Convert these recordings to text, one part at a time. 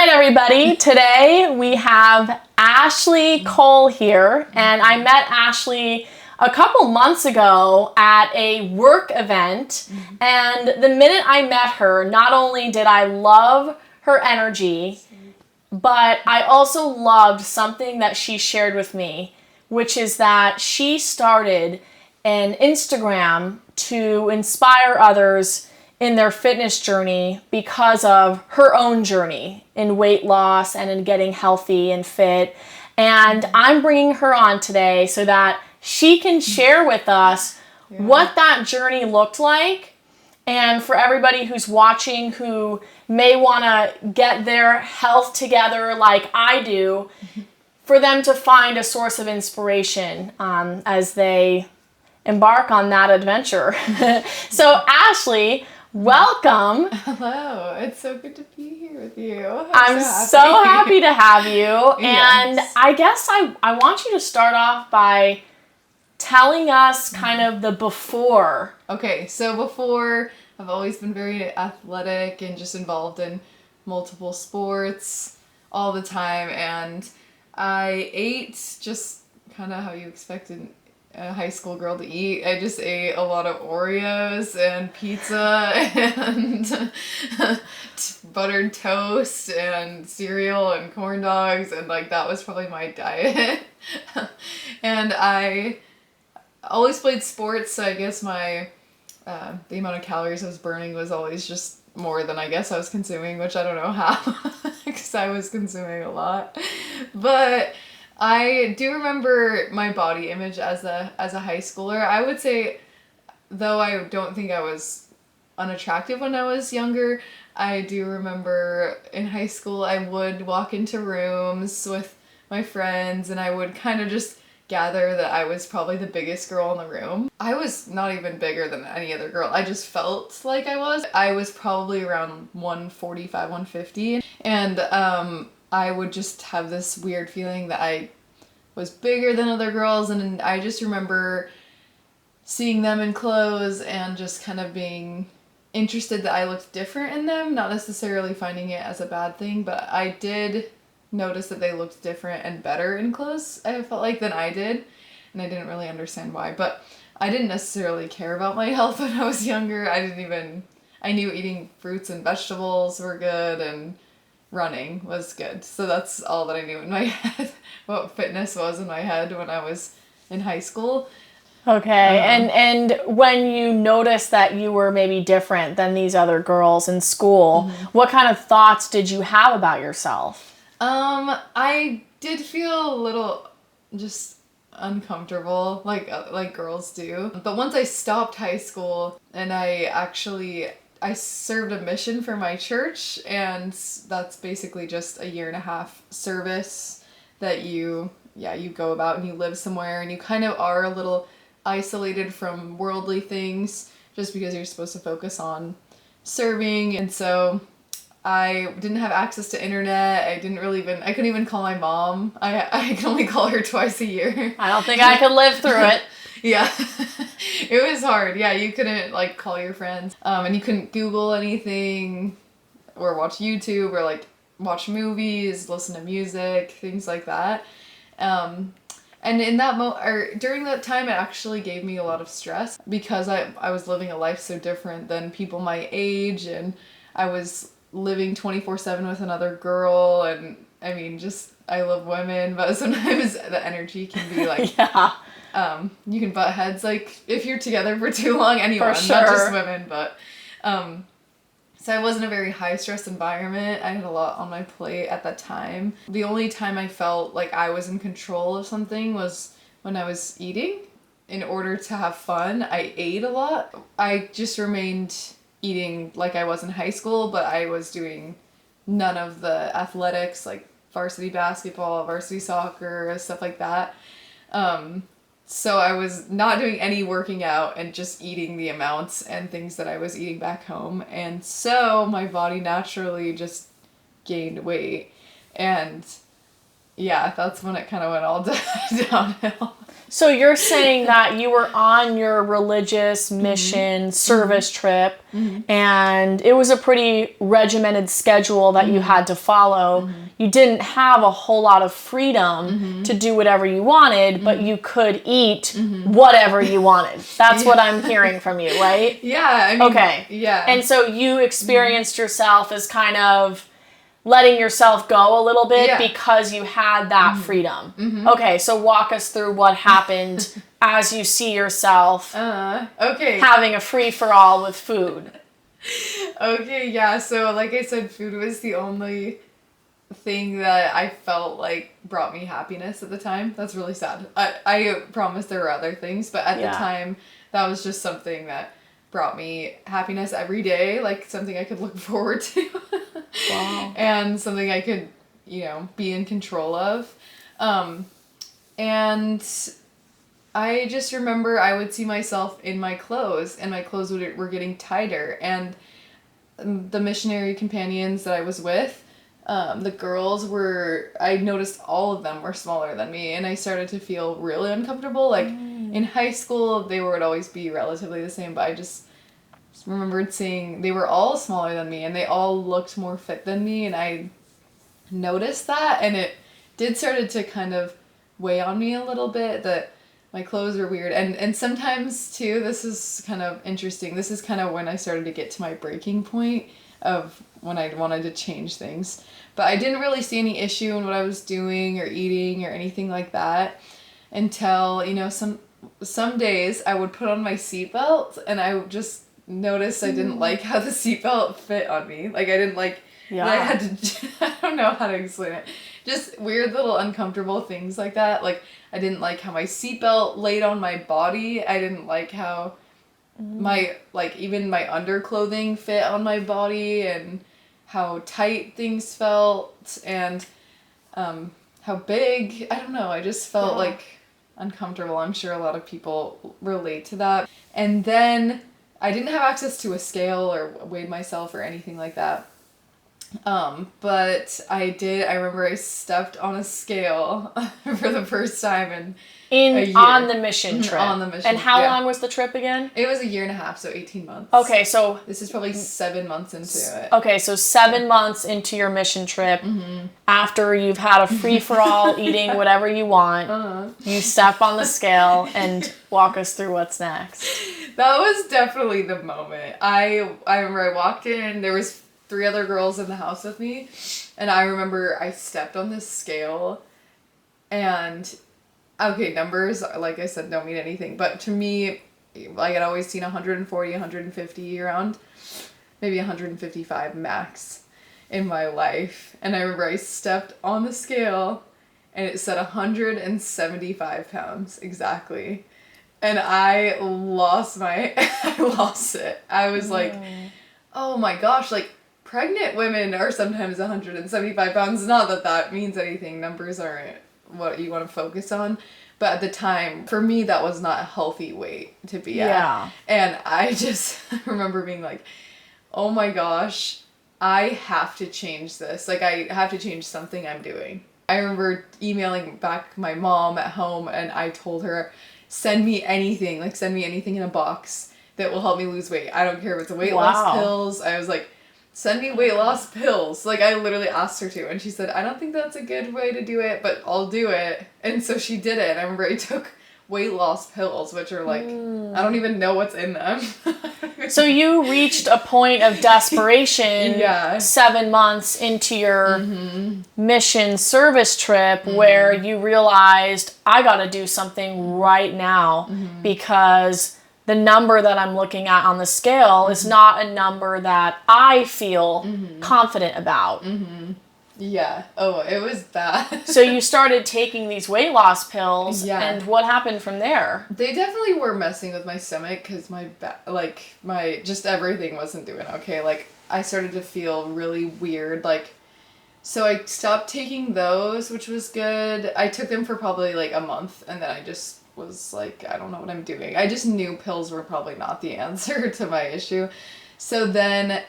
Hi everybody, today we have Ashley Cole here, and I met Ashley a couple months ago at a work event, and the minute I met her, not only did I love her energy, but I also loved something that she shared with me, which is that she started an Instagram to inspire others in their fitness journey because of her own journey in weight loss and in getting healthy and fit. And I'm bringing her on today so that she can share with us what that journey looked like. And for everybody who's watching who may want to get their health together like I do, for them to find a source of inspiration as they embark on that adventure. So Ashley, welcome. Hello, it's so good to be here with you. I'm so happy to have you. And Yes. I guess I want you to start off by telling us kind of the before. Okay, so before, I've always been very athletic and just involved in multiple sports all the time, and I ate just kind of how you expected a high school girl to eat. I just ate a lot of Oreos and pizza and buttered toast and cereal and corn dogs, and like that was probably my diet. And I always played sports, so I guess my the amount of calories I was burning was always just more than I guess I was consuming, which I don't know how, because I was consuming a lot. But I do remember my body image as a high schooler. I would say, though I don't think I was unattractive when I was younger, I do remember in high school I would walk into rooms with my friends and I would kind of just gather that I was probably the biggest girl in the room. I was not even bigger than any other girl. I just felt like I was. I was probably around 145, 150. And I would just have this weird feeling that I was bigger than other girls. And I just remember seeing them in clothes and just kind of being interested that I looked different in them. Not necessarily finding it as a bad thing, but I did noticed that they looked different and better in clothes, I felt like, than I did. And I didn't really understand why. But I didn't necessarily care about my health when I was younger. I knew eating fruits and vegetables were good and running was good. So that's all that I knew in my head, what fitness was in my head when I was in high school. Okay, and when you noticed that you were maybe different than these other girls in school, what kind of thoughts did you have about yourself? I did feel a little just uncomfortable, like girls do. But once I stopped high school and I served a mission for my church, and that's basically just a 1.5 year service that you go about and you live somewhere and you kind of are a little isolated from worldly things just because you're supposed to focus on serving. And so I didn't have access to internet. I couldn't even call my mom. I can only call her twice a year. I don't think I could live through it. Yeah. It was hard. Yeah, you couldn't like call your friends. And you couldn't Google anything or watch YouTube or like watch movies, listen to music, things like that. And in that during that time, it actually gave me a lot of stress because I was living a life so different than people my age, and I was living 24/7 with another girl, and I mean, just I love women, but sometimes the energy can be like you can butt heads like if you're together for too long. Anyone, For sure. not just women, but so I was in a very high stress environment. I had a lot on my plate at that time. The only time I felt like I was in control of something was when I was eating. In order to have fun, I ate a lot. I just remained eating like I was in high school, but I was doing none of the athletics like varsity basketball, varsity soccer, stuff like that. So I was not doing any working out and just eating the amounts and things that I was eating back home. And so my body naturally just gained weight. And yeah, that's when it kind of went all downhill. So you're saying that you were on your religious mission service trip, and it was a pretty regimented schedule that you had to follow. You didn't have a whole lot of freedom to do whatever you wanted, but you could eat whatever you wanted. That's what I'm hearing from you, right? Yeah, I mean, Okay. yeah. And so you experienced yourself as kind of letting yourself go a little bit because you had that freedom. Okay, so walk us through what happened as you see yourself having a free-for-all with food. Okay, yeah, so like I said, food was the only thing that I felt like brought me happiness at the time. That's really sad. I promise there were other things, but at the time, that was just something that brought me happiness every day, like something I could look forward to. Wow. And something I could, be in control of. And I just remember I would see myself in my clothes, and my clothes were getting tighter. And the missionary companions that I was with, the girls I noticed all of them were smaller than me, and I started to feel really uncomfortable. Like, in high school, they would always be relatively the same, but I just remembered seeing they were all smaller than me, and they all looked more fit than me, and I noticed that, and it started to kind of weigh on me a little bit, that my clothes were weird. And sometimes, too, this is kind of interesting, this is kind of when I started to get to my breaking point of when I wanted to change things. But I didn't really see any issue in what I was doing or eating or anything like that until, some days I would put on my seatbelt, and I would just noticed I didn't like how the seatbelt fit on me. Like, I didn't like... Yeah. I had to... I don't know how to explain it. Just weird little uncomfortable things like that. Like, I didn't like how my seatbelt laid on my body. I didn't like how my... Like, even my underclothing fit on my body, and how tight things felt, and how big... I don't know. I just felt, uncomfortable. I'm sure a lot of people relate to that. And then... I didn't have access to a scale or weighed myself or anything like that. But I remember I stepped on a scale for the first time in a year. On the mission trip. On the mission. And how long was the trip again? It was a year and a half, so 18 months. Okay, so... This is probably 7 months into it. Okay, so 7 months into your mission trip, after you've had a free-for-all eating whatever you want, you step on the scale, and walk us through what's next. That was definitely the moment. I remember I walked in, there was 3 other girls in the house with me, and I remember I stepped on this scale, and... Okay, numbers, like I said, don't mean anything. But to me, I had always seen 140, 150 around. Maybe 155 max in my life. And I remember I stepped on the scale, and it said 175 pounds exactly. And I lost it. I was like, oh my gosh, like, pregnant women are sometimes 175 pounds. Not that that means anything. Numbers aren't what you want to focus on, but at the time, for me, that was not a healthy weight to be at. And I just remember being like, oh my gosh, I have to change this. Like, I have to change something I'm doing. I remember emailing back my mom at home, and I told her, send me anything in a box that will help me lose weight. I don't care if it's a weight loss pills. I was like, send me weight loss pills. Like, I literally asked her to, and she said, I don't think that's a good way to do it, but I'll do it. And so she did it, and I remember I took weight loss pills, which are like, I don't even know what's in them. So you reached a point of desperation 7 months into your mission service trip where you realized, I gotta do something right now because the number that I'm looking at on the scale is not a number that I feel confident about. Yeah. Oh, it was bad. So you started taking these weight loss pills, and what happened from there? They definitely were messing with my stomach because my just everything wasn't doing okay. Like, I started to feel really weird. Like, so I stopped taking those, which was good. I took them for probably like a month, and then I just was like, I don't know what I'm doing. I just knew pills were probably not the answer to my issue. So then,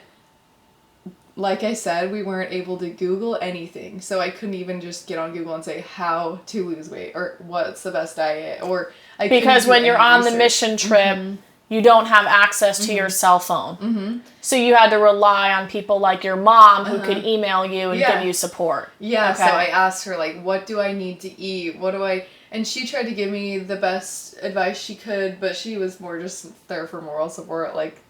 like I said, we weren't able to Google anything. So I couldn't even just get on Google and say how to lose weight or what's the best diet. Or because when you're on the mission trip, you don't have access to your cell phone. So you had to rely on people like your mom who could email you and give you support. Yeah, so I asked her, like, what do I need to eat? And she tried to give me the best advice she could, but she was more just there for moral support, like,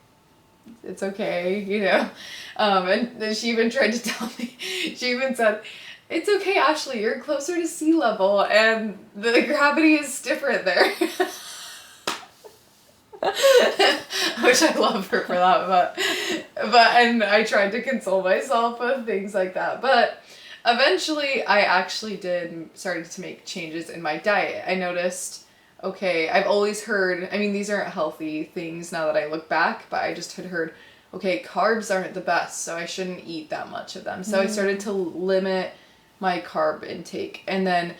it's okay, you know? And then she even tried to tell me, she even said, it's okay, Ashley, you're closer to sea level, and the gravity is different there. Which I love her for that, and I tried to console myself with things like that. But eventually I actually started to make changes in my diet. I noticed, okay, I've always heard, I mean, these aren't healthy things now that I look back, but I just had heard, okay, carbs aren't the best, so I shouldn't eat that much of them. So I started to limit my carb intake. And then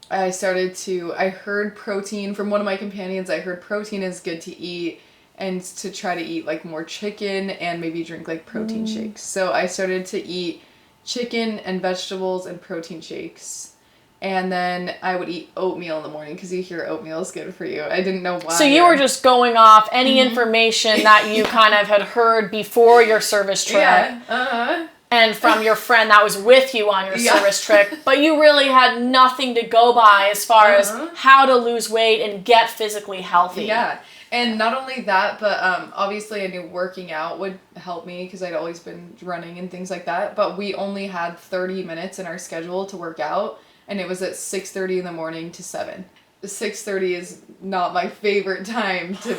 I heard protein from one of my companions. I heard protein is good to eat and to try to eat like more chicken and maybe drink like protein shakes. So I started to eat chicken and vegetables and protein shakes. And then I would eat oatmeal in the morning because you hear oatmeal is good for you. I didn't know why. So you were just going off any information that you kind of had heard before your service trip. Yeah. And from your friend that was with you on your service trip, but you really had nothing to go by as far as how to lose weight and get physically healthy. Yeah, and not only that, but obviously I knew working out would help me because I'd always been running and things like that, but we only had 30 minutes in our schedule to work out, and it was at 6:30 in the morning to 7. 6:30 is not my favorite time to,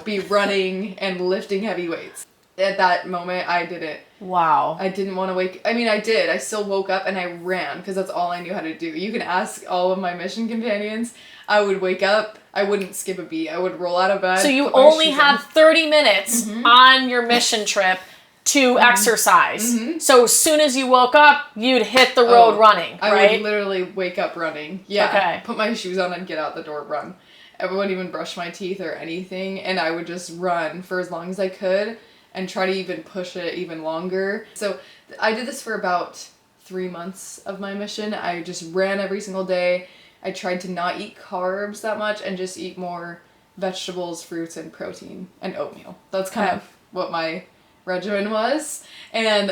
be running and lifting heavy weights. At that moment, I didn't. Wow. I didn't want to I did. I still woke up and I ran because that's all I knew how to do. You can ask all of my mission companions. I would wake up. I wouldn't skip a beat. I would roll out of bed. So you only had 30 minutes on your mission trip to exercise. So as soon as you woke up, you'd hit the road running, right? I would literally wake up running. Yeah. Okay. Put my shoes on and get out the door, run. I wouldn't even brush my teeth or anything, and I would just run for as long as I could. And try to even push it even longer. So I did this for about 3 months of my mission. I just ran every single day. I tried to not eat carbs that much and just eat more vegetables, fruits, and protein, and oatmeal. That's kind of what my regimen was. And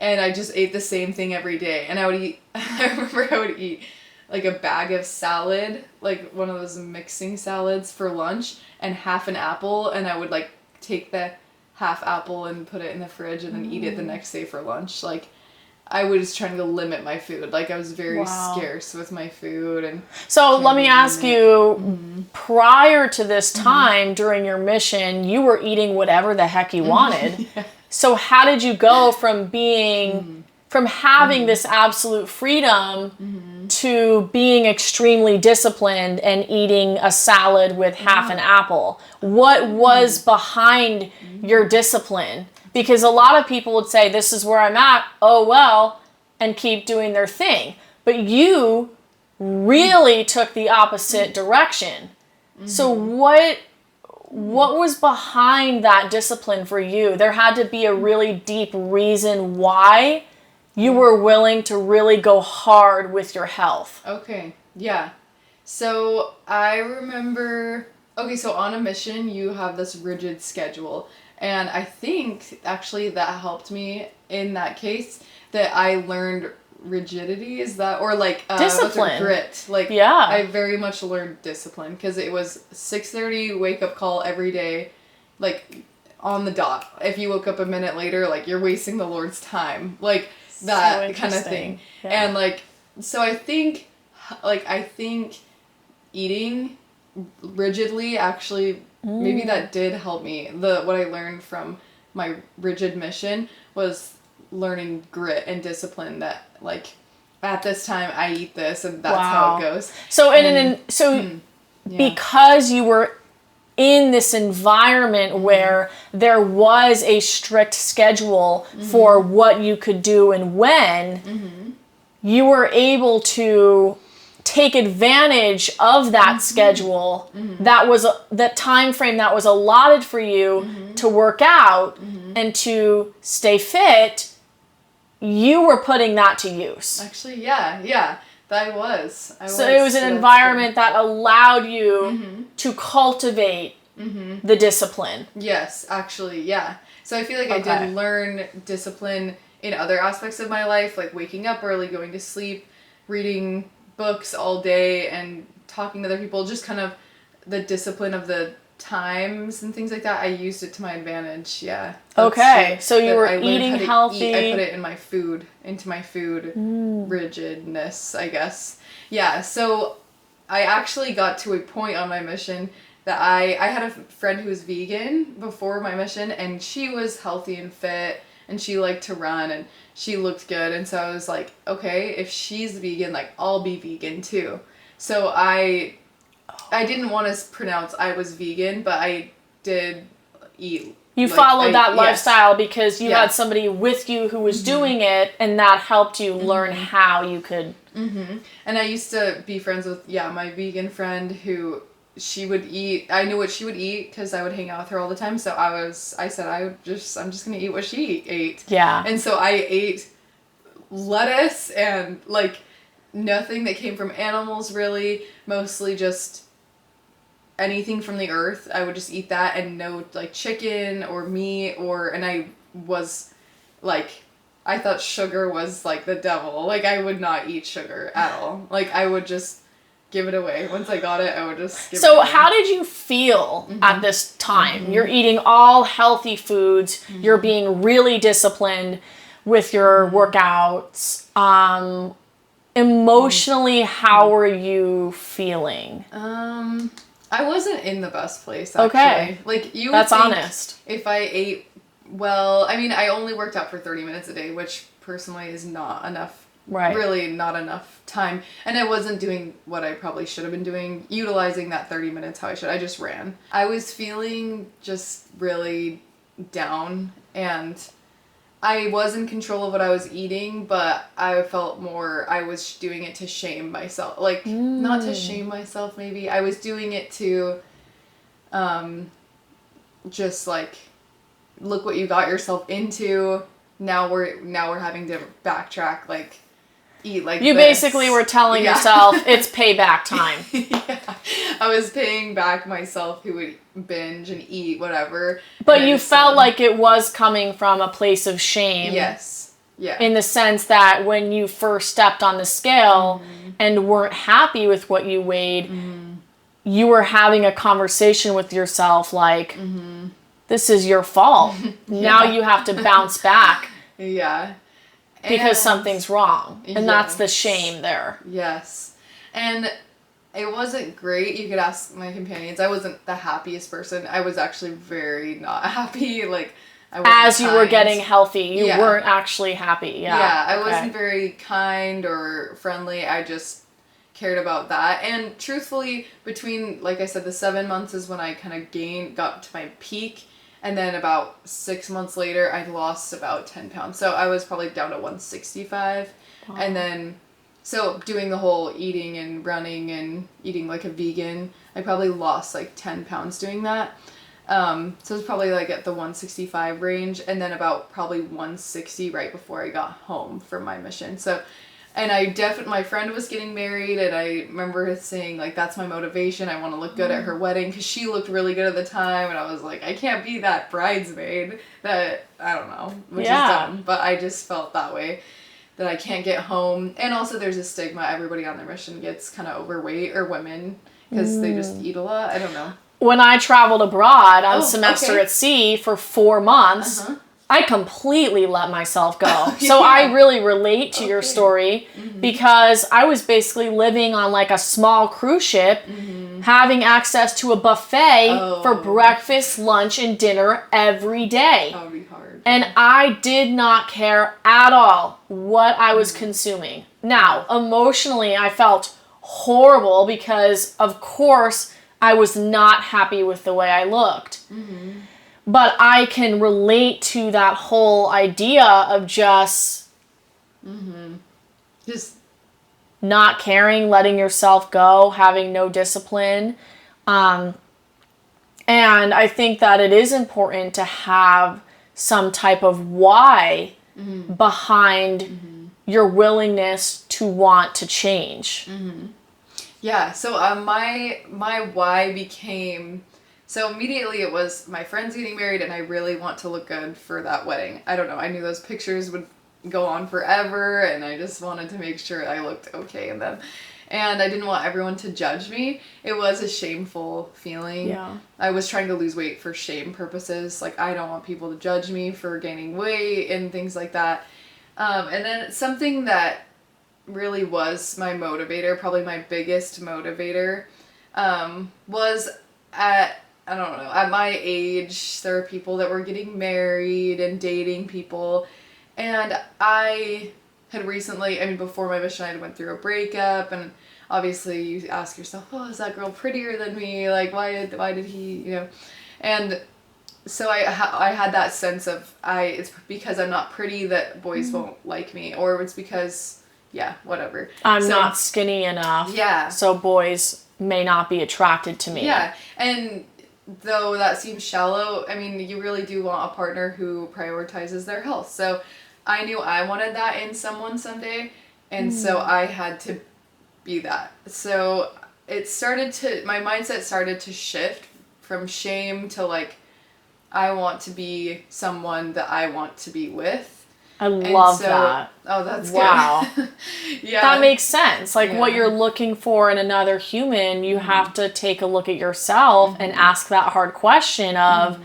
I just ate the same thing every day. And I remember I would eat like a bag of salad, like one of those mixing salads for lunch, and half an apple, and I would like take the half apple and put it in the fridge and then eat it the next day for lunch. Like, I was trying to limit my food. Like, I was very scarce with my food. And so let me ask you, prior to this time during your mission, you were eating whatever the heck you wanted. So how did you go from from having this absolute freedom to being extremely disciplined and eating a salad with half an apple? What was behind your discipline? Because a lot of people would say, this is where I'm at, oh well, and keep doing their thing. But you really took the opposite direction. So what was behind that discipline for you? There had to be a really deep reason why you were willing to really go hard with your health. Okay, yeah. So I remember, so on a mission, you have this rigid schedule. And I think actually that helped me in that case, that I learned rigidity, discipline. Grit. I very much learned discipline because it was 6:30 wake up call every day, like on the dot. If you woke up a minute later, like you're wasting the Lord's time. Like, that kind of thing. Yeah. And so I think eating rigidly actually maybe that did help me. What I learned from my rigid mission was learning grit and discipline, that at this time I eat this and that's how it goes. So because you were in this environment where there was a strict schedule for what you could do and when, you were able to take advantage of that schedule, that time frame that was allotted for you to work out and to stay fit, you were putting that to use. Actually, yeah. I was. So it was an environment that allowed you to cultivate the discipline. Yes, actually, yeah. So I feel like I did learn discipline in other aspects of my life, like waking up early, going to sleep, reading books all day, and talking to other people. Just kind of the discipline of the times and things like that. I used it to my advantage. Yeah. Okay, so you were eating healthy. I put it in my food, into my food rigidness, I guess. Yeah. So I actually got to a point on my mission that I had a friend who was vegan before my mission, and she was healthy and fit, and she liked to run, and she looked good, and so I was like, okay, if she's vegan, like, I'll be vegan too. So I didn't want to pronounce I was vegan, but I did eat. You followed that lifestyle because you had somebody with you who was doing it, and that helped you learn how you could. And I used to be friends with, my vegan friend who she would eat. I knew what she would eat because I would hang out with her all the time. So I said, I'm just going to eat what she ate. Yeah. And so I ate lettuce and like nothing that came from animals really, mostly just anything from the earth. I would just eat that, and no like chicken or meat and I was like, I thought sugar was like the devil. Like I would not eat sugar at all. Like I would just give it away. Once I got it, I would just give it away. So how did you feel at this time? You're eating all healthy foods. You're being really disciplined with your workouts. Emotionally, how were you feeling? I wasn't in the best place, actually. Okay. Like, you would That's think honest. if I ate well, I mean, I only worked out for 30 minutes a day, which personally is not enough. Right. Really not enough time. And I wasn't doing what I probably should have been doing, utilizing that 30 minutes how I should. I just ran. I was feeling just really down, and I was in control of what I was eating, but I felt more, I was doing it to shame myself. Like, not to shame myself, maybe. I was doing it to just, like, look what you got yourself into. Now we're having to backtrack, like, eat like you this. Basically were telling yourself it's payback time. I was paying back myself who would binge and eat whatever. But you felt like it was coming from a place of shame. Yes. Yeah. In the sense that when you first stepped on the scale and weren't happy with what you weighed, you were having a conversation with yourself like, this is your fault. Now you have to bounce back. Yeah. Because something's wrong. And that's the shame there. Yes. And it wasn't great. You could ask my companions. I wasn't the happiest person. I was actually very not happy. Like, I wasn't as you were getting healthy, you weren't actually happy. Yeah. I wasn't very kind or friendly. I just cared about that. And truthfully, between, like I said, the 7 months is when I kind of got to my peak. And then about 6 months later, I lost about 10 pounds. So I was probably down to 165. Wow. And then, so doing the whole eating and running and eating like a vegan, I probably lost like 10 pounds doing that. So it was probably like at the 165 range. And then about probably 160 right before I got home from my mission. So, and my friend was getting married, and I remember her saying, like, that's my motivation. I want to look good at her wedding, because she looked really good at the time, and I was like, I can't be that bridesmaid that, I don't know, which is dumb, but I just felt that way, that I can't get home. And also there's a stigma, everybody on their mission gets kind of overweight, or women, because they just eat a lot. I don't know. When I traveled abroad on semester at sea for 4 months, I completely let myself go. So I really relate to your story because I was basically living on like a small cruise ship, having access to a buffet for breakfast, lunch, and dinner every day. That would be hard. And I did not care at all what I was consuming. Now, emotionally, I felt horrible because, of course, I was not happy with the way I looked. But I can relate to that whole idea of just not caring, letting yourself go, having no discipline. And I think that it is important to have some type of why behind your willingness to want to change. Yeah, so my why became, so immediately it was my friend's getting married and I really want to look good for that wedding. I don't know, I knew those pictures would go on forever and I just wanted to make sure I looked okay in them. And I didn't want everyone to judge me. It was a shameful feeling. Yeah. I was trying to lose weight for shame purposes. Like, I don't want people to judge me for gaining weight and things like that. And then something that really was my motivator, probably my biggest motivator, was I don't know, at my age, there were people that were getting married and dating people. And I had recently, before my mission, I went through a breakup, and obviously you ask yourself, oh, is that girl prettier than me? Like, why did he, And so I had that sense of, it's because I'm not pretty that boys won't like me, or it's because, whatever. I'm not skinny enough. Yeah. So boys may not be attracted to me. Yeah, and though that seems shallow, you really do want a partner who prioritizes their health. So I knew I wanted that in someone someday, and so I had to be that. So my mindset started to shift from shame to like, I want to be someone that I want to be with. I love that. Oh, that's wow. good. Yeah. That makes sense. Like what you're looking for in another human, you have to take a look at yourself and ask that hard question of,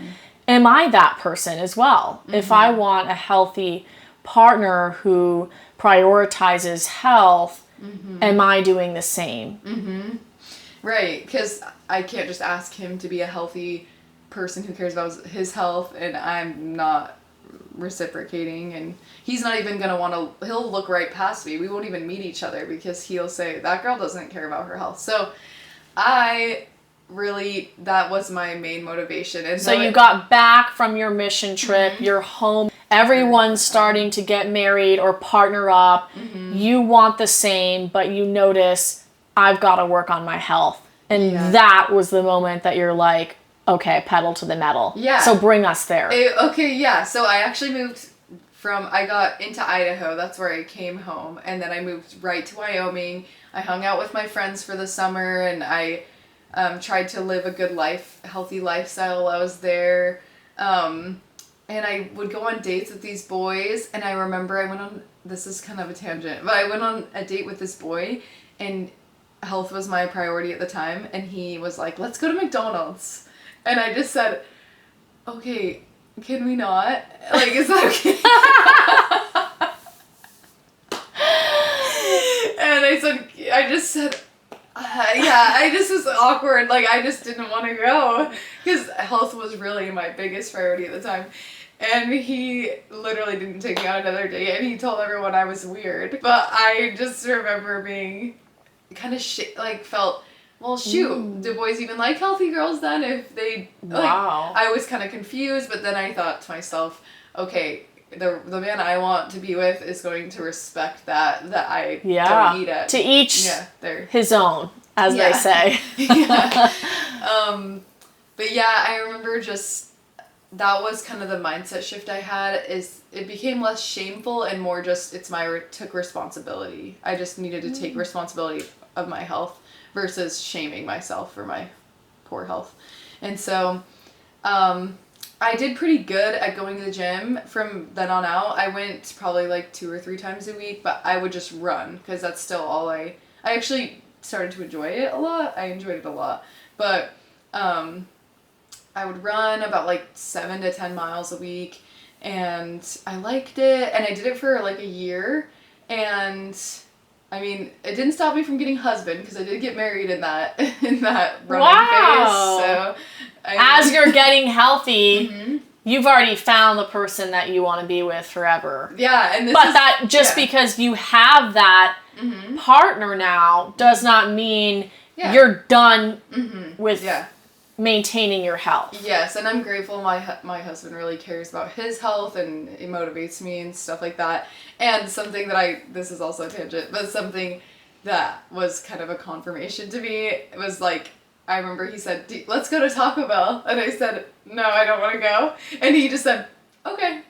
am I that person as well? If I want a healthy partner who prioritizes health, am I doing the same? Right, because I can't just ask him to be a healthy person who cares about his health and I'm not reciprocating, and he's not even going to want to, he'll look right past me. We won't even meet each other because he'll say, that girl doesn't care about her health. So that was my main motivation. And so you got back from your mission trip, you're home, everyone's starting to get married or partner up. You want the same, but you notice, I've got to work on my health. And that was the moment that you're like, okay, pedal to the metal. Yeah. So bring us there. So I actually I got into Idaho. That's where I came home. And then I moved right to Wyoming. I hung out with my friends for the summer, and I tried to live a good healthy lifestyle while I was there. And I would go on dates with these boys. And I remember this is kind of a tangent, but I went on a date with this boy, and health was my priority at the time. And he was like, let's go to McDonald's. And I just said, okay, can we not? Like, is that okay? And I just said, I just was awkward. Like, I just didn't want to go because health was really my biggest priority at the time. And he literally didn't take me on another date, and he told everyone I was weird. But I just remember being kind of felt, well, shoot, do boys even like healthy girls then if they... Wow. I was kind of confused, but then I thought to myself, okay, the man I want to be with is going to respect that I don't eat it. To each his own, as they say. But yeah, I remember that was kind of the mindset shift I had, is it became less shameful and more just, took responsibility. I just needed to take responsibility of my health versus shaming myself for my poor health. And so I did pretty good at going to the gym from then on out. I went probably like 2 or 3 times a week, but I would just run because that's still all I actually started to enjoy it a lot. I enjoyed it a lot. But I would run about like 7 to 10 miles a week, and I liked it, and I did it for like a year, and it didn't stop me from getting a husband because I did get married in that running phase. So as you're getting healthy, you've already found the person that you want to be with forever. Yeah, and because you have that partner now does not mean you're done with maintaining your health. Yes, and I'm grateful my husband really cares about his health, and it motivates me and stuff like that. And something that this is also a tangent, but something that was kind of a confirmation to me. It was like, I remember he said, let's go to Taco Bell. And I said, no, I don't want to go. And he just said, okay.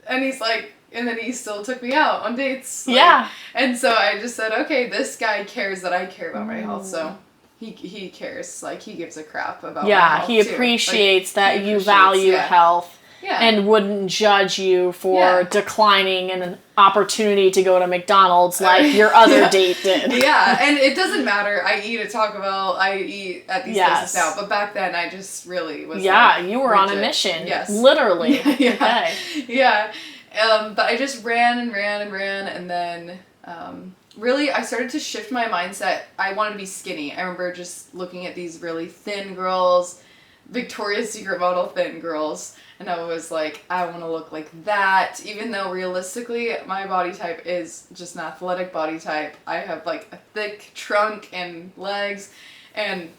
And he's like, and then he still took me out on dates. Like, yeah. And so I just said, okay, this guy cares that I care about my health. So he cares. Like, he gives a crap about my health, he too. appreciates Like, that you value health. Yeah. And wouldn't judge you for declining an opportunity to go to McDonald's like your other date did. Yeah, and it doesn't matter. I eat at Taco Bell. I eat at these places now. But back then, I just really was you were rigid. on a mission. Yes. Literally. Yeah. Okay. Yeah. But I just ran, and then really I started to shift my mindset. I wanted to be skinny. I remember just looking at these really thin girls, Victoria's Secret model thin girls, and I was like, I want to look like that, even though realistically my body type is just an athletic body type. I have like a thick trunk and legs, and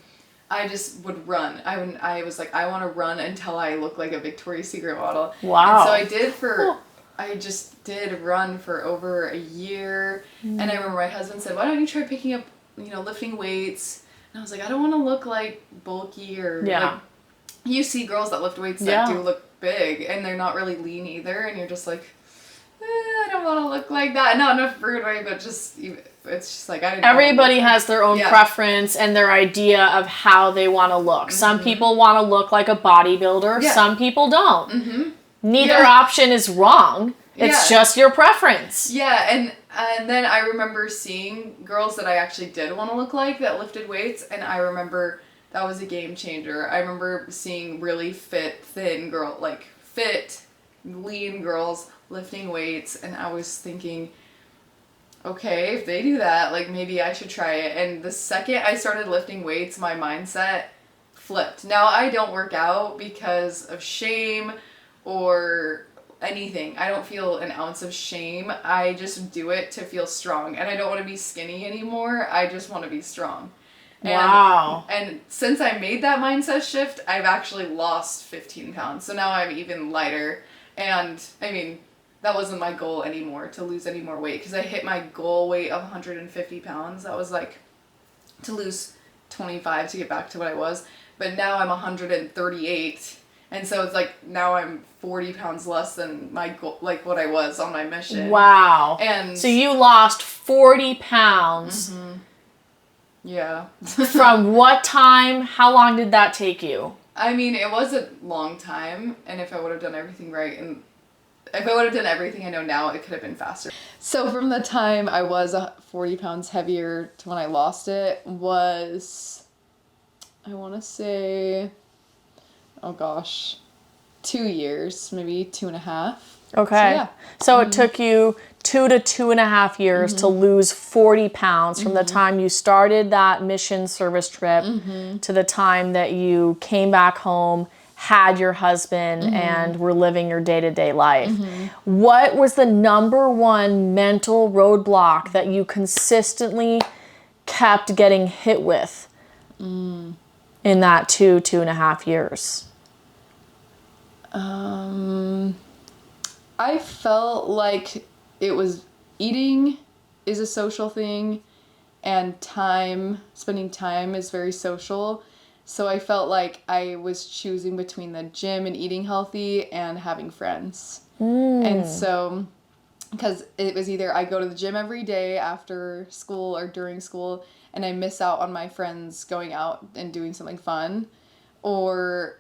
I just would run. I was like, I want to run until I look like a Victoria's Secret model. Wow. And so I just did run for over a year. And I remember my husband said, why don't you try picking up, lifting weights? And I was like, I don't want to look like bulky or like, you see girls that lift weights that do look big and they're not really lean either. And you're just like, I don't want to look like that. Not in a rude way, but just, it's just like, I didn't Everybody has their own preference and their idea of how they want to look. Mm-hmm. Some people want to look like a bodybuilder. Yeah. Some people don't. Mm-hmm. Neither option is wrong. It's just your preference. Yeah, and then I remember seeing girls that I actually did want to look like that lifted weights, and I remember that was a game changer. I remember seeing really fit, lean girls lifting weights, and I was thinking, okay, if they do that, like, maybe I should try it. And the second I started lifting weights, my mindset flipped. Now, I don't work out because of shame or anything. I don't feel an ounce of shame. I just do it to feel strong. And I don't want to be skinny anymore. I just want to be strong. Wow. And since I made that mindset shift, I've actually lost 15 pounds. So now I'm even lighter. And, I mean, that wasn't my goal anymore, to lose any more weight. Because I hit my goal weight of 150 pounds. That was like to lose 25 to get back to what I was. But now I'm 138. And so it's like now I'm 40 pounds less than my goal, like what I was on my mission. Wow. And so you lost 40 pounds. Mm-hmm. Yeah. From what time? How long did that take you? I mean, it was a long time. And if I would have done everything right, and if I would have done everything I know now, it could have been faster. So from the time I was 40 pounds heavier to when I lost it was, I want to say, 2 years, maybe 2.5. Okay. So it took you 2 to 2.5 years to lose 40 pounds from the time you started that mission service trip to the time that you came back home, had your husband, and were living your day-to-day life. What was the number one mental roadblock that you consistently kept getting hit with in that 2.5 years? I felt like it was eating is a social thing, and spending time is very social. So I felt like I was choosing between the gym and eating healthy and having friends. And so, because it was either I go to the gym every day after school or during school, and I miss out on my friends going out and doing something fun, or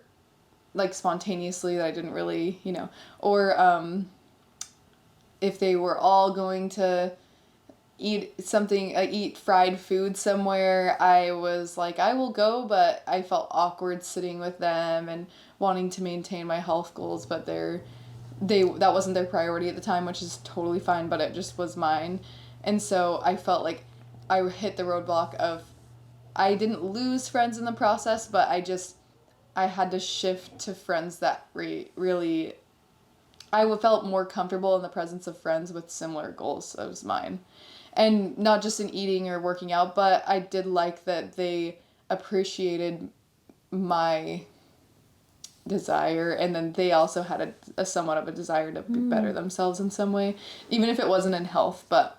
like spontaneously that I didn't really, or if they were all going to eat fried food somewhere, I was like, I will go, but I felt awkward sitting with them and wanting to maintain my health goals, but that wasn't their priority at the time, which is totally fine, but it just was mine. And so I felt like I hit the roadblock of, I didn't lose friends in the process, but I had to shift to friends that really, I felt more comfortable in the presence of friends with similar goals as mine. And not just in eating or working out, but I did like that they appreciated my desire, and then they also had a somewhat of a desire to be better themselves in some way, even if it wasn't in health. But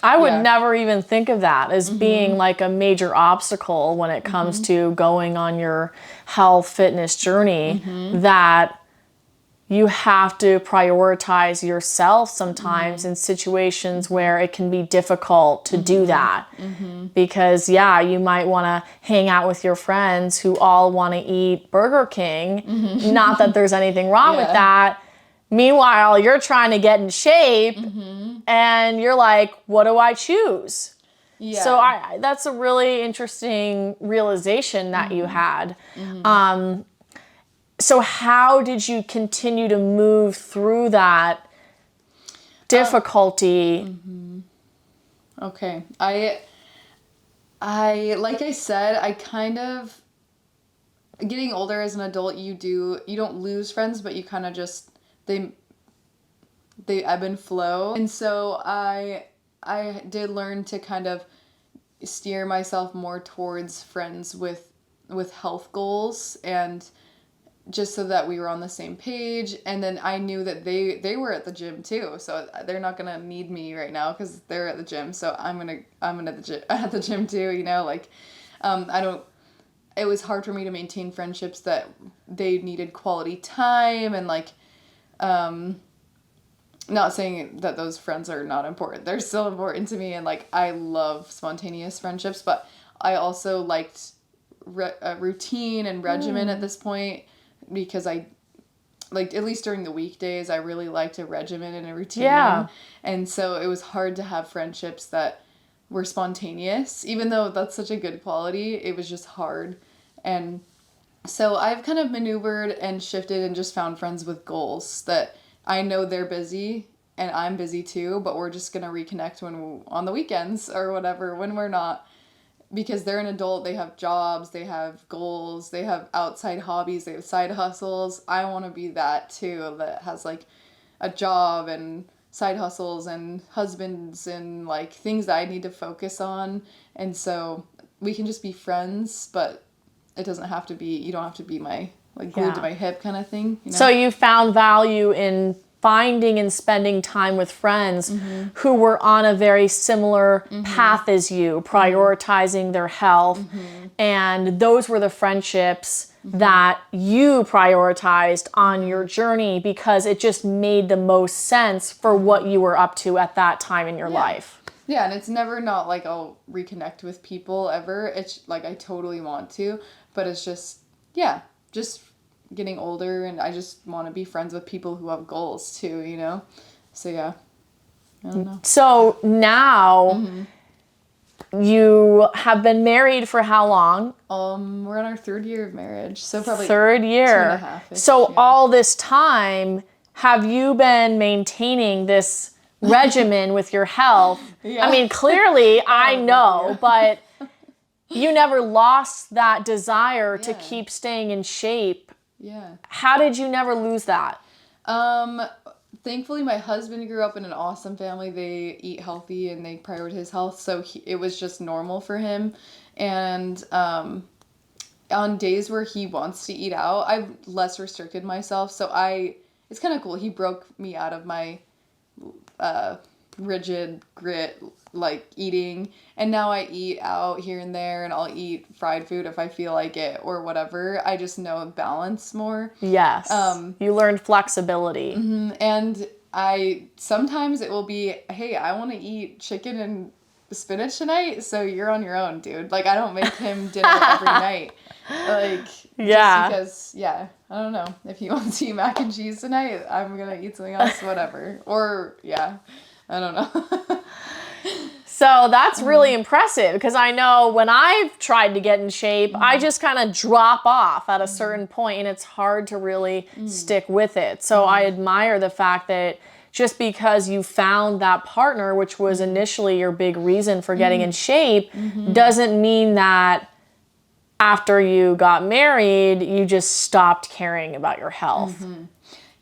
I would Yeah. never even think of that as being like a major obstacle when it comes to going on your health fitness journey, that you have to prioritize yourself sometimes in situations where it can be difficult to do that. Because, yeah, you might want to hang out with your friends who all want to eat Burger King. Not that there's anything wrong with that. Meanwhile, you're trying to get in shape and you're like, what do I choose? Yeah. So that's a really interesting realization that you had. So how did you continue to move through that difficulty? Okay. I like I said, I kind of, getting older as an adult, you don't lose friends, but you kind of just, they ebb and flow. And so I did learn to kind of steer myself more towards friends with health goals, and just so that we were on the same page. And then I knew that they were at the gym too, so they're not gonna need me right now because they're at the gym. So I'm at the gym too. You know, like, I don't. It was hard for me to maintain friendships that they needed quality time, and like, not saying that those friends are not important. They're still important to me, and like I love spontaneous friendships, but I also liked routine and regimen at this point, because I, like, at least during the weekdays, I really liked a regimen and a routine. Yeah. And so it was hard to have friendships that were spontaneous, even though that's such a good quality. It was just hard. And so I've kind of maneuvered and shifted and just found friends with goals that I know they're busy and I'm busy too, but we're just going to reconnect on the weekends or whatever, when we're not, because they're an adult, they have jobs, they have goals, they have outside hobbies, they have side hustles. I want to be that too, that has like a job and side hustles and husbands and like things that I need to focus on. And so we can just be friends, but it doesn't have to be, you don't have to be my, like, glued to my hip kind of thing. You know? So you found value in finding and spending time with friends who were on a very similar path as you, prioritizing their health. And those were the friendships that you prioritized on your journey because it just made the most sense for what you were up to at that time in your life. Yeah, and it's never not like I'll reconnect with people ever. It's like I totally want to, but it's just, just getting older, and I just want to be friends with people who have goals too, you know? So yeah, I don't know. So now you have been married for how long? We're in our 3rd year of marriage, so probably third year. 2.5-ish, So all this time, have you been maintaining this regimen with your health? Yeah. I mean, clearly I know, but you never lost that desire to keep staying in shape. Yeah. How did you never lose that? Thankfully, my husband grew up in an awesome family. They eat healthy and they prioritize his health, so it was just normal for him. And on days where he wants to eat out, I've less restricted myself. So it's kind of cool. He broke me out of my rigid grit, like, eating, and now I eat out here and there, and I'll eat fried food if I feel like it or whatever. I just know balance more. Yes. You learned flexibility. And sometimes it will be, hey, I want to eat chicken and spinach tonight, so you're on your own, dude. Like, I don't make him dinner every night. Like, just because, I don't know. If he wants to eat mac and cheese tonight, I'm going to eat something else, whatever. Or, I don't know. So that's really impressive, because I know when I've tried to get in shape, I just kind of drop off at a certain point, and it's hard to really stick with it. So I admire the fact that just because you found that partner, which was initially your big reason for getting in shape, doesn't mean that after you got married, you just stopped caring about your health.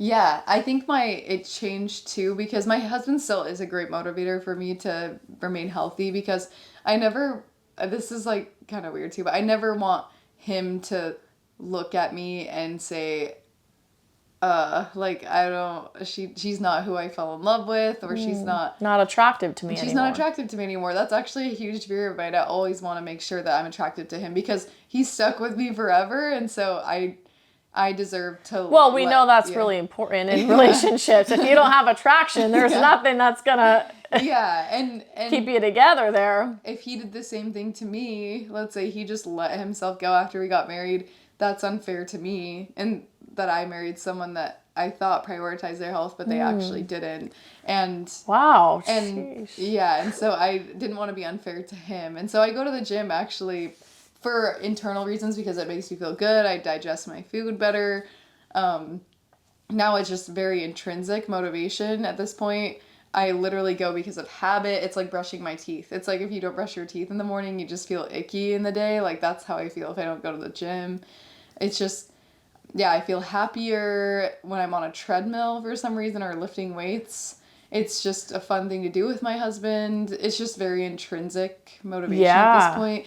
Yeah, I think it changed too, because my husband still is a great motivator for me to remain healthy, because this is like kind of weird too, but I never want him to look at me and say, like she's not who I fell in love with, or she's not attractive to me she's anymore. not attractive to me anymore. That's actually a huge fear of mine. I always want to make sure that I'm attracted to him because he's stuck with me forever, and so I deserve to. Well, we know that's really important in relationships. If you don't have attraction, there's nothing that's gonna and keep you together there. If he did the same thing to me, let's say he just let himself go after we got married, that's unfair to me, and that I married someone that I thought prioritized their health, but they actually didn't. And wow, and and so I didn't want to be unfair to him, and so I go to the gym actually for internal reasons because it makes me feel good. I digest my food better. Now it's just very intrinsic motivation at this point. I literally go because of habit. It's like brushing my teeth. It's like if you don't brush your teeth in the morning, you just feel icky in the day. Like that's how I feel if I don't go to the gym. It's just, I feel happier when I'm on a treadmill for some reason or lifting weights. It's just a fun thing to do with my husband. It's just very intrinsic motivation at this point.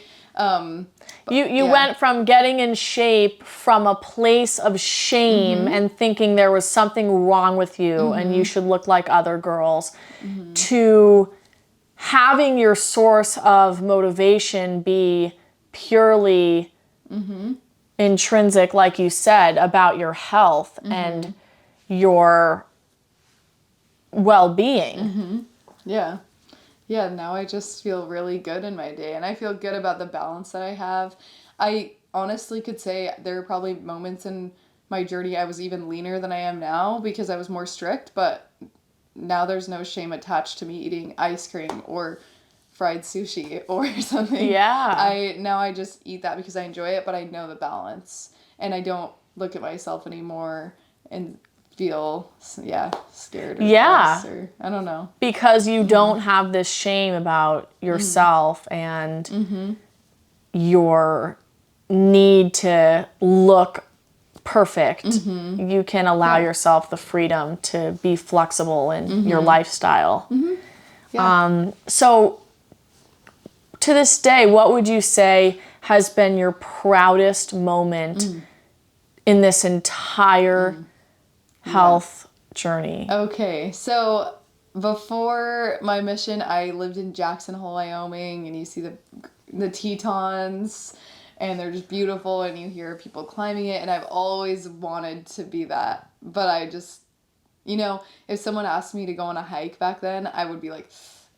You went from getting in shape from a place of shame and thinking there was something wrong with you and you should look like other girls to having your source of motivation be purely intrinsic, like you said, about your health and your well-being. Yeah, now I just feel really good in my day, and I feel good about the balance that I have. I honestly could say there are probably moments in my journey I was even leaner than I am now because I was more strict, but now there's no shame attached to me eating ice cream or fried sushi or something. Now I just eat that because I enjoy it, but I know the balance, and I don't look at myself anymore and feel scared or or I don't know, because you don't have this shame about yourself and your need to look perfect. You can allow yourself the freedom to be flexible in your lifestyle. So to this day, what would you say has been your proudest moment in this entire health journey? Okay, so before my mission, I lived in Jackson Hole, Wyoming, and you see the Tetons, and they're just beautiful, and you hear people climbing it, and I've always wanted to be that, but I just, if someone asked me to go on a hike back then, I would be like,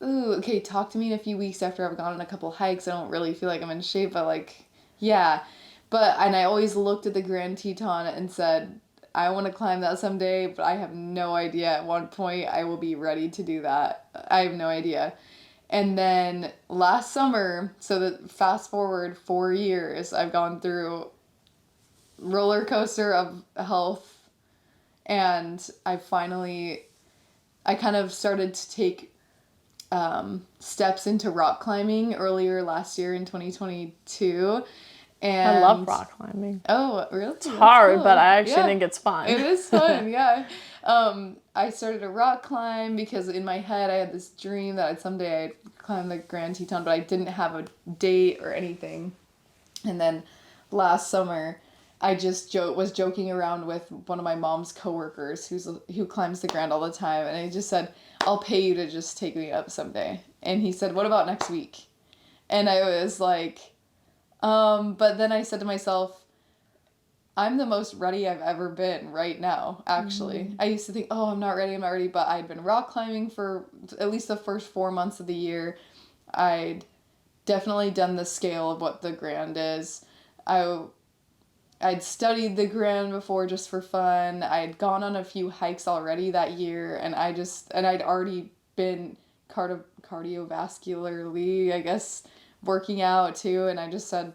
ooh, okay, talk to me in a few weeks after I've gone on a couple hikes. I don't really feel like I'm in shape, but and I always looked at the Grand Teton and said, I want to climb that someday, but I have no idea at what point I will be ready to do that. I have no idea. And then last summer, so fast forward 4 years, I've gone through roller coaster of health, and I kind of started to take steps into rock climbing earlier last year in 2022. And I love rock climbing. Oh, really? It's hard, but I actually think it's fun. It is fun, I started a rock climb because in my head I had this dream that someday I'd climb the Grand Teton, but I didn't have a date or anything. And then last summer, I just was joking around with one of my mom's coworkers who climbs the Grand all the time, and I just said, I'll pay you to just take me up someday. And he said, what about next week? And I was like, but then I said to myself, I'm the most ready I've ever been right now, actually. I used to think, I'm not ready, but I'd been rock climbing for at least the first 4 months of the year. I'd definitely done the scale of what the Grand is. I'd studied the Grand before just for fun. I'd gone on a few hikes already that year, and I'd already been cardiovascularly, I guess, working out too, and I just said,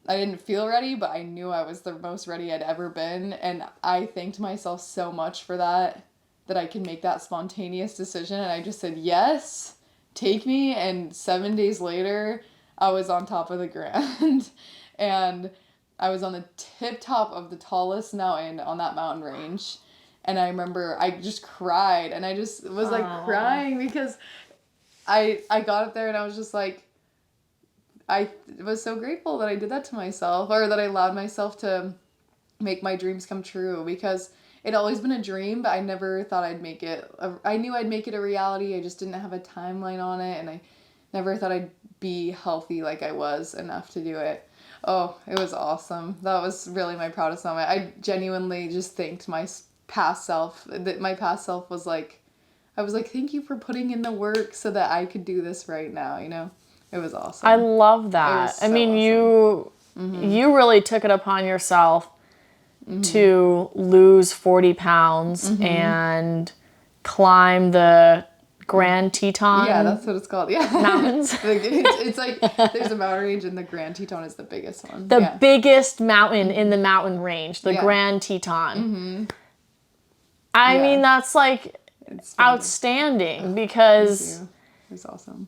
I didn't feel ready, but I knew I was the most ready I'd ever been, and I thanked myself so much for that I could make that spontaneous decision, and I just said, yes, take me, and 7 days later, I was on top of the Grand, and I was on the tip top of the tallest mountain on that mountain range, and I remember I just cried, and I just was crying because I got up there, and I was just like, I was so grateful that I did that to myself, or that I allowed myself to make my dreams come true, because it always been a dream, but I never thought I'd make it. I knew I'd make it a reality. I just didn't have a timeline on it, and I never thought I'd be healthy like I was enough to do it. Oh, it was awesome. That was really my proudest moment. I genuinely just thanked my past self. That my past self was like, I was like, thank you for putting in the work so that I could do this right now, you know? It was awesome. I love that. I mean, you really took it upon yourself to lose 40 pounds and climb the Grand Teton. Yeah, that's what it's called. Yeah. Mountains. It's like there's a mountain range and the Grand Teton is the biggest one. The biggest mountain in the mountain range, the Grand Teton. I mean, that's like outstanding because it was awesome.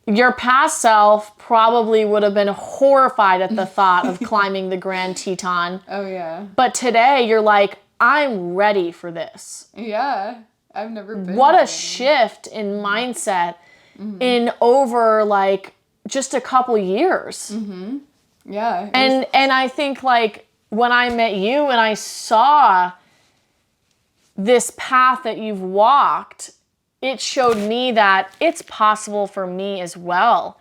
Your past self probably would have been horrified at the thought of climbing the Grand Teton. Oh, yeah. But today you're like, I'm ready for this. Yeah. I've never been. What a shift in mindset in over like just a couple years. Yeah. And I think like when I met you and I saw this path that you've walked, it showed me that it's possible for me as well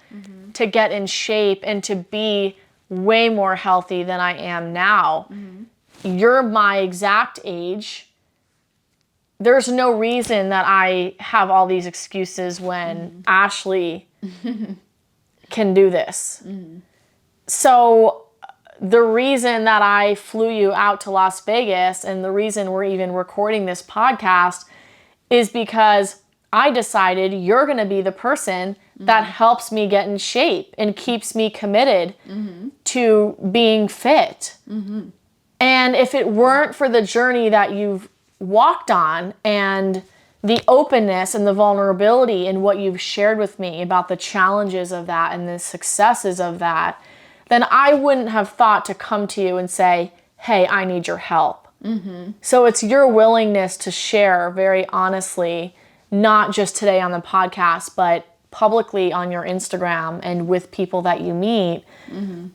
to get in shape and to be way more healthy than I am now. You're my exact age. There's no reason that I have all these excuses when Ashley can do this. So the reason that I flew you out to Las Vegas and the reason we're even recording this podcast is because I decided you're going to be the person that helps me get in shape and keeps me committed to being fit. And if it weren't for the journey that you've walked on and the openness and the vulnerability in what you've shared with me about the challenges of that and the successes of that, then I wouldn't have thought to come to you and say, hey, I need your help. So it's your willingness to share very honestly, not just today on the podcast, but publicly on your Instagram and with people that you meet,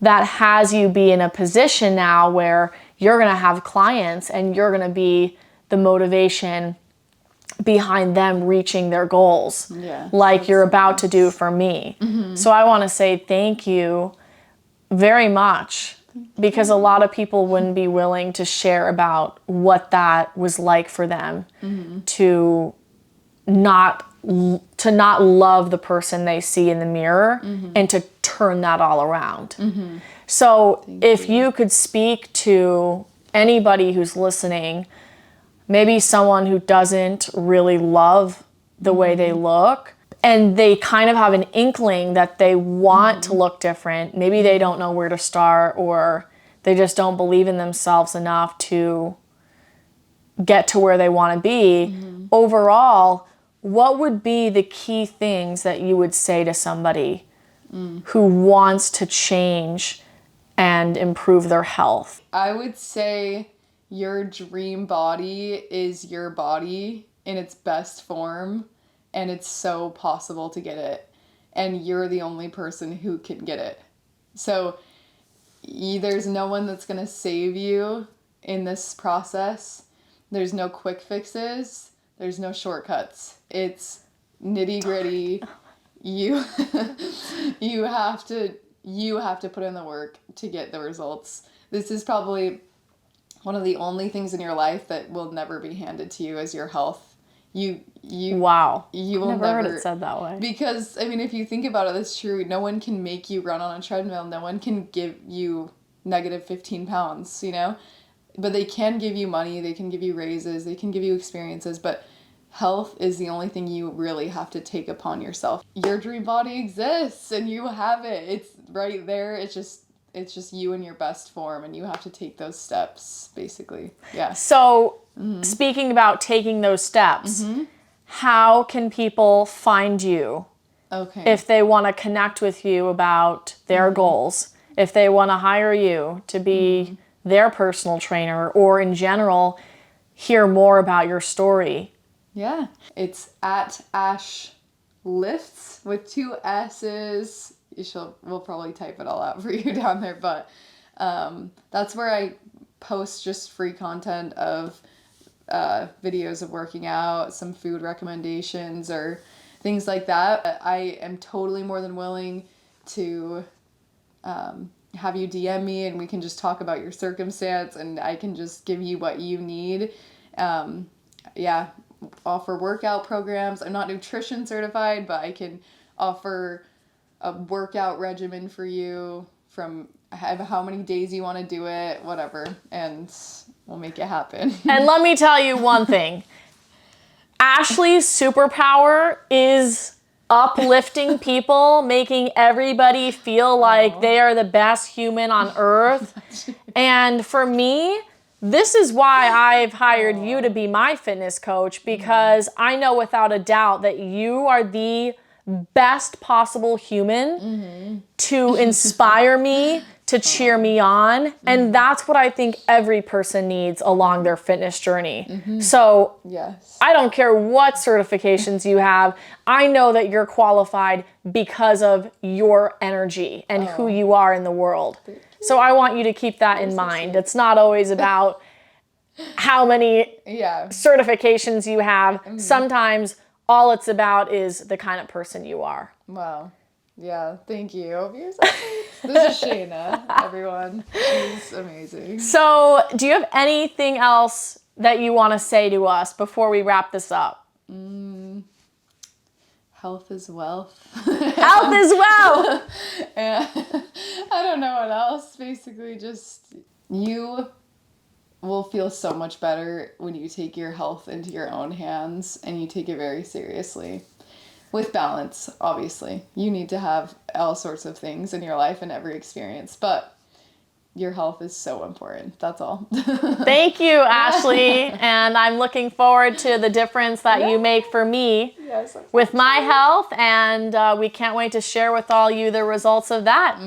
that has you be in a position now where you're going to have clients and you're going to be the motivation behind them reaching their goals, like you're about to do for me. So I want to say thank you very much, because a lot of people wouldn't be willing to share about what that was like for them to not love the person they see in the mirror and to turn that all around. So if you could speak to anybody who's listening, maybe someone who doesn't really love the way they look, and they kind of have an inkling that they want to look different. Maybe they don't know where to start, or they just don't believe in themselves enough to get to where they want to be. Overall, what would be the key things that you would say to somebody who wants to change and improve their health? I would say your dream body is your body in its best form, and it's so possible to get it, and you're the only person who can get it. So there's no one that's going to save you in this process. There's no quick fixes. There's no shortcuts. It's nitty gritty. You have to put in the work to get the results. This is probably one of the only things in your life that will never be handed to you as your health. Wow. You will never heard it said that way. Because, I mean, if you think about it, that's true. No one can make you run on a treadmill. No one can give you negative 15 pounds, you know? But they can give you money. They can give you raises. They can give you experiences. But health is the only thing you really have to take upon yourself. Your dream body exists and you have it. It's right there. It's just you in your best form, and you have to take those steps, basically. Yeah. So, speaking about taking those steps, how can people find you? Okay. If they want to connect with you about their goals, if they want to hire you to be their personal trainer, or in general, hear more about your story. Yeah. It's at Ash Lifts with 2 S's. We'll probably type it all out for you down there, but that's where I post just free content of videos of working out, some food recommendations or things like that. I am totally more than willing to have you DM me and we can just talk about your circumstance and I can just give you what you need. Offer workout programs. I'm not nutrition certified, but I can offer a workout regimen for you from how many days you want to do it, whatever, and we'll make it happen. And let me tell you one thing. Ashley's superpower is uplifting people, making everybody feel like they are the best human on earth. And for me, this is why I've hired you to be my fitness coach, because I know without a doubt that you are the best possible human to inspire me, to cheer me on. And that's what I think every person needs along their fitness journey. So Yes. I don't care what certifications you have. I know that you're qualified because of your energy and who you are in the world. So I want you to keep that in mind. It's not always about how many certifications you have. Sometimes all it's about is the kind of person you are. Wow. Yeah, thank you. You're so sweet. This is Shana, everyone. She's amazing. So, do you have anything else that you want to say to us before we wrap this up? Health is wealth. Health is wealth! And I don't know what else. Basically, just you will feel so much better when you take your health into your own hands and you take it very seriously. With balance, obviously. You need to have all sorts of things in your life and every experience, but your health is so important. That's all. Thank you, Ashley. And I'm looking forward to the difference that you make for me with my health. And we can't wait to share with all you the results of that.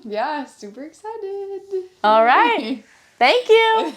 Yeah, super excited. All right. Thank you.